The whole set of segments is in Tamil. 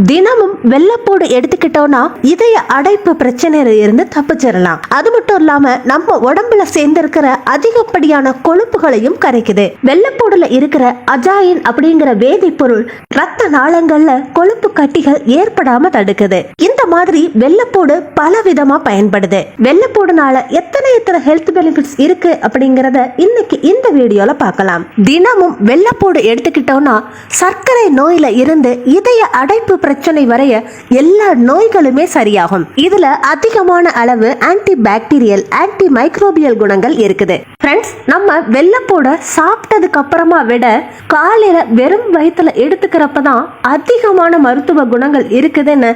தினமும் வெள்ளைப்பூடு எடுத்துக்கிட்டோம்னா இதய அடைப்பு பிரச்சனையில இருந்து தப்பிச்சிடலாம். அது மட்டும் இல்லாம நம்ம உடம்புல சேர்ந்திருக்கிற அதிகப்படியான கொழுப்புகளையும் கரைக்குது. வெள்ளைப்பூடுல இருக்கிற அஜாயின் அப்படிங்கிற வேதிப்பொருள் ரத்த நாளங்கள்ல கொழுப்பு கட்டிகள் ஏற்படாம தடுக்குது. இந்த மாதிரி வெள்ளைப்பூடு பல விதமா பயன்படுது. வெள்ளைப்பூடுனால எத்தனை ஹெல்த் பெனிஃபிட்ஸ் இருக்கு அப்படிங்கறத இன்னைக்கு இந்த வீடியோல பார்க்கலாம். தினமும் வெள்ளைப்பூடு எடுத்துக்கிட்டோம்னா சர்க்கரை நோயில இருந்து இதய அடைப்பு பிரச்சனை வரைய எல்லா நோய்களுமே சரியாகும். இதுல அதிகமான அளவு ஆன்டி பாக்டீரியல், ஆன்டி மைக்ரோபியல் குணங்கள் இருக்குது. ஃப்ரெண்ட்ஸ், நம்ம வெள்ளைப்பூட சாப்பிட்டதுக்கு அப்புறமா விட காலையில வெறும் வயிற்றுல எடுத்துக்கிறப்பதான் அதிகமான மருத்துவ குணங்கள் இருக்குதுன்னு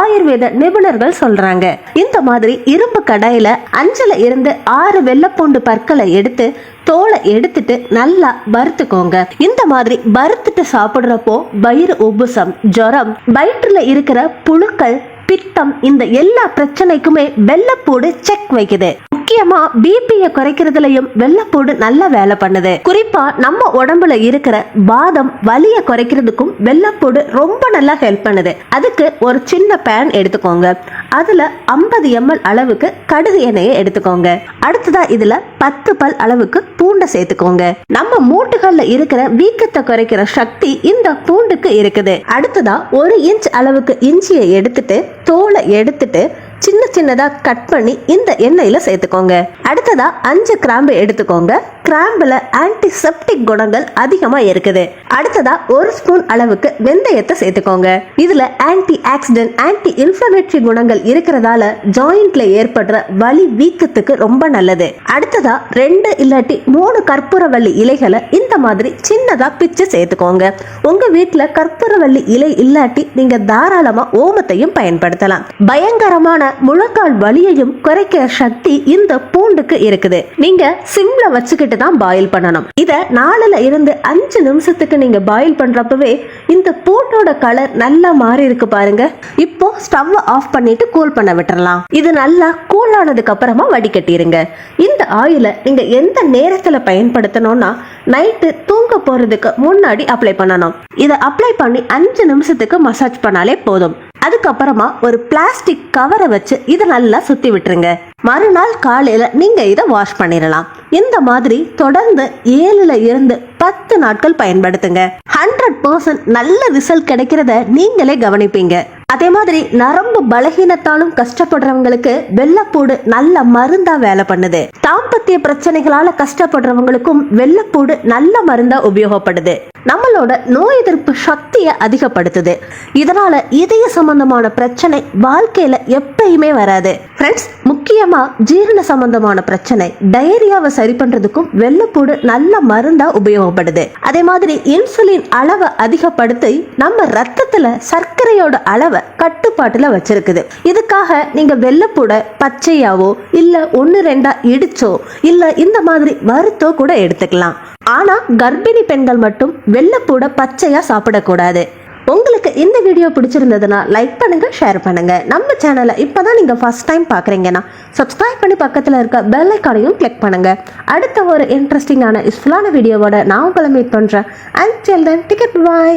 ஆயுர்வேத நிபுணர்கள் சொல்றாங்க. இந்த மாதிரி இரும்பு கடாயில 5ல இருந்து 6 வெள்ளைப்பூண்டு பற்களை எடுத்து தோலை எடுத்துட்டு நல்லா வறுத்துக்கோங்க. இந்த மாதிரி வறுத்துட்டு சாப்பிடுறப்போ வயிறு உப்புசம், ஜுரம், வயிற்றுல இருக்கிற புழுக்கள், பித்தம், இந்த எல்லா பிரச்சனைக்குமே வெள்ளைப்பூடு செக் வைக்குது. முக்கியமா பிபியை குறைக்கிறதுலயும் வெள்ளைப்பூடு நல்ல வேலை பண்ணுது. குறிப்பா நம்ம உடம்புல இருக்கிற வாதம், வலிய குறைக்கிறதுக்கும் வெள்ளைப்பூடு ரொம்ப நல்லா ஹெல்ப் பண்ணுது. அதுக்கு ஒரு சின்ன பேன் எடுத்துக்கோங்க. அதுல 50 ml அளவுக்கு கடுகு எண்ணெயை எடுத்துக்கோங்க. அடுத்ததா இதுல 10 பல் அளவுக்கு பூண்டை சேர்த்துக்கோங்க. நம்ம மூட்டுகள்ல இருக்கிற வீக்கத்தை குறைக்கிற சக்தி இந்த பூண்டுக்கு இருக்குது. அடுத்ததா 1 இன்ச் அளவுக்கு இஞ்சியை எடுத்துட்டு தோலை எடுத்துட்டு சின்ன சின்னதா கட் பண்ணி இந்த எண்ணெயில சேர்த்துக்கோங்க. அடுத்ததா 5 கிராம்பு எடுத்துக்கோங்க. கிராம்புல ஆன்டிசெப்டிக் குணங்கள் அதிகமா இருக்குது. அடுத்ததா 1 ஸ்பூன் அளவுக்கு வெந்தயத்தை சேர்த்துக்கோங்க. இதுல ஆன்டி ஆக்சிடென்ட், ஆன்டி இன்ஃப்ளமேட்டரி குணங்கள் இருக்கிறதால ஜாயிண்ட்ல ஏற்படுற வலி, வீக்கத்துக்கு ரொம்ப நல்லது. அடுத்ததா 2 இல்லாட்டி 3 கற்பூரவள்ளி இலைகளை இந்த மாதிரி சின்னதா பிச்சு சேர்த்துக்கோங்க. உங்க வீட்டுல கற்பூரவள்ளி இலை இல்லாட்டி நீங்க தாராளமா ஓமத்தையும் பயன்படுத்தலாம். பயங்கரமான முழங்கால் வலியையும் குறைக்கிற சக்தி இந்த பூண்டுக்கு இருக்குது. நீங்க சிம்ல வச்சுக்கிட்டு தான் பாயில் பண்ணணும். இத 4ல இருந்து 5 நிமிஷத்துக்கு நீங்க பாயில் பண்றப்பவே இந்த பூண்டோட கலர் நல்லா மாறி இருக்கு பாருங்க. இப்போ ஸ்டவ் ஆஃப் பண்ணிட்டு கூல் பண்ண விட்டுறலாம். இது நல்லா கூல் ஆனதுக்கு அப்புறமா வடிகட்டிருங்க. இந்த ஆயிலை நீங்க எந்த நேரத்துல பயன்படுத்தணும்னா நைட்டு தூங்க போறதுக்கு முன்னாடி அப்ளை பண்ணணும். இதை அப்ளை பண்ணி 5 நிமிஷத்துக்கு மசாஜ் பண்ணாலே போதும். அதுக்கப்புறமா ஒரு பிளாஸ்டிக் கவரை வச்சு இதை நல்லா சுத்தி விட்டுருங்க. மறுநாள் காலையில நீங்க இதை வாஷ் பண்ணிடலாம். இந்த மாதிரி தொடர்ந்து 7ல இருந்து 10 நாட்கள் பயன்படுத்துங்க. 100% நல்ல ரிசல்ட் கிடைக்கிறத நீங்களே கவனிப்பீங்க. அதே மாதிரி நரம்பு பலகீனத்தாலும் கஷ்டப்படுறவங்களுக்கு வெள்ளைப்பூடு நல்ல மருந்தா வேலை பண்ணுது. தாம்பத்திய பிரச்சனைகளால கஷ்டப்படுறவங்களுக்கும் வெள்ளைப்பூடு நல்ல மருந்தா உபயோகப்படுது. நம்மளோட நோய் எதிர்ப்பு சக்தியை அதிகப்படுத்துது. இதனால இதய சம்பந்தமான பிரச்சனை வாழ்க்கையில எப்பயுமே வராது. ஃப்ரெண்ட்ஸ், முக்கியமா ஜீரண சம்பந்தமான பிரச்சனை, டயரியாவை சரி பண்றதுக்கும் வெள்ளைப்பூடு நல்ல மருந்தா உபயோகப்படுது. அதே மாதிரி இன்சுலின் அளவை அதிகப்படுத்தி நம்ம ரத்தத்துல சர்க்கரையோட அளவை கட்டுப்பாட்டுல வச்சிருக்குது. இதுக்காக நீங்க வெள்ளைப்பூட பச்சையாவோ இல்ல 1-2 இடிச்சோ இல்ல இந்த மாதிரி வறுத்தோ கூட எடுத்துக்கலாம். ஆனா கர்ப்பிணி பெண்கள் மட்டும் வெள்ளைப்பூட பச்சையா சாப்பிடக்கூடாது. உங்களுக்கு இந்த வீடியோ பிடிச்சிருந்ததுன்னா லைக் பண்ணுங்க, ஷேர் பண்ணுங்க. நம்ம சேனலை இப்பதான் நீங்க ஃபர்ஸ்ட் டைம் பாக்குறீங்கன்னா சப்ஸ்கிரைப் பண்ணி பக்கத்துல இருக்க பெல் ஐகானையும் கிளிக் பண்ணுங்க. அடுத்த ஒரு இன்ட்ரெஸ்டிங்கான யூஸ்ஃபுல்லான வீடியோவோட நான் உங்களை மீட் பண்றேன். Until then, take it, bye.